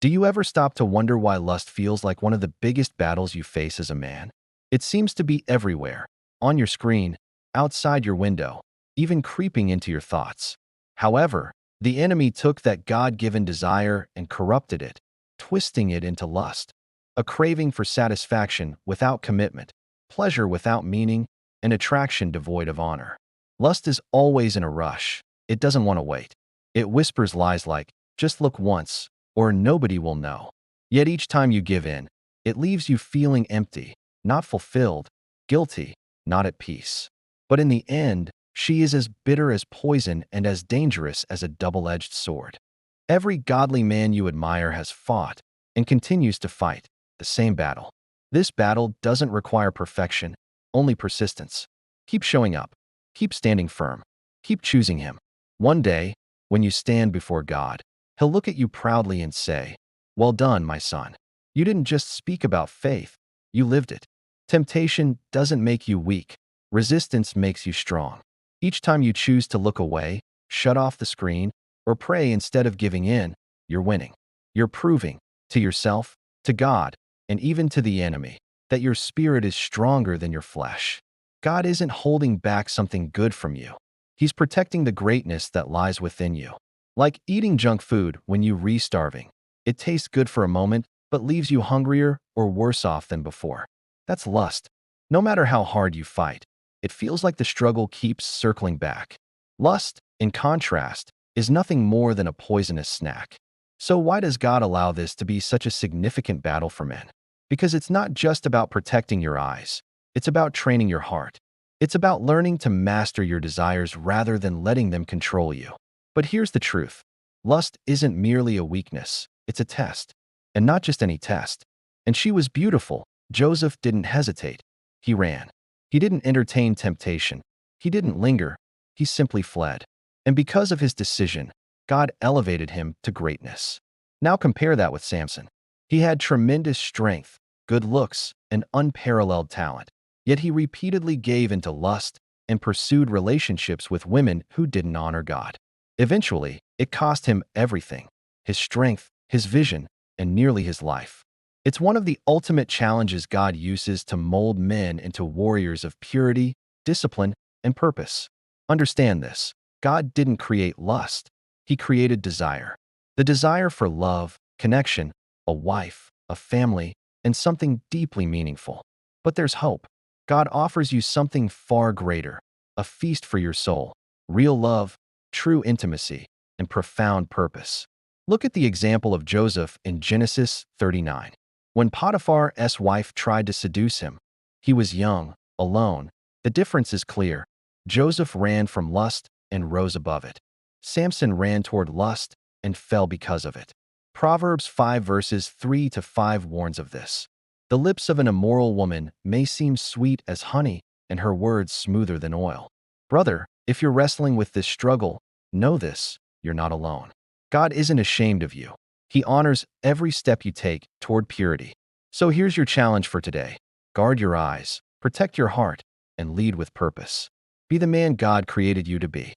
Do you ever stop to wonder why lust feels like one of the biggest battles you face as a man? It seems to be everywhere, on your screen, outside your window, even creeping into your thoughts. However, the enemy took that God-given desire and corrupted it, twisting it into lust, a craving for satisfaction without commitment, pleasure without meaning, and attraction devoid of honor. Lust is always in a rush. It doesn't want to wait. It whispers lies like, just look once, or nobody will know. Yet each time you give in, it leaves you feeling empty, not fulfilled, guilty, not at peace. But in the end, she is as bitter as poison and as dangerous as a double-edged sword. Every godly man you admire has fought and continues to fight the same battle. This battle doesn't require perfection, only persistence. Keep showing up. Keep standing firm. Keep choosing Him. One day, when you stand before God, He'll look at you proudly and say, "Well done, my son. You didn't just speak about faith, you lived it." Temptation doesn't make you weak. Resistance makes you strong. Each time you choose to look away, shut off the screen, or pray instead of giving in, you're winning. You're proving, to yourself, to God, and even to the enemy, that your spirit is stronger than your flesh. God isn't holding back something good from you. He's protecting the greatness that lies within you. Like eating junk food when you re-starving. It tastes good for a moment, but leaves you hungrier or worse off than before. That's lust. No matter how hard you fight, it feels like the struggle keeps circling back. Lust, in contrast, is nothing more than a poisonous snack. So why does God allow this to be such a significant battle for men? Because it's not just about protecting your eyes. It's about training your heart. It's about learning to master your desires rather than letting them control you. But here's the truth. Lust isn't merely a weakness. It's a test. And not just any test. And she was beautiful. Joseph didn't hesitate. He ran. He didn't entertain temptation. He didn't linger. He simply fled. And because of his decision, God elevated him to greatness. Now compare that with Samson. He had tremendous strength, good looks, and unparalleled talent. Yet he repeatedly gave into lust and pursued relationships with women who didn't honor God. Eventually, it cost him everything: his strength, his vision, and nearly his life. It's one of the ultimate challenges God uses to mold men into warriors of purity, discipline, and purpose. Understand this. God didn't create lust. He created desire. The desire for love, connection, a wife, a family, and something deeply meaningful. But there's hope. God offers you something far greater, a feast for your soul, real love, true intimacy, and profound purpose. Look at the example of Joseph in Genesis 39. When Potiphar's wife tried to seduce him, he was young, alone. The difference is clear. Joseph ran from lust and rose above it. Samson ran toward lust and fell because of it. Proverbs 5 verses 3 to 5 warns of this. The lips of an immoral woman may seem sweet as honey, and her words smoother than oil. Brother, if you're wrestling with this struggle, know this: you're not alone. God isn't ashamed of you. He honors every step you take toward purity. So here's your challenge for today. Guard your eyes, protect your heart, and lead with purpose. Be the man God created you to be.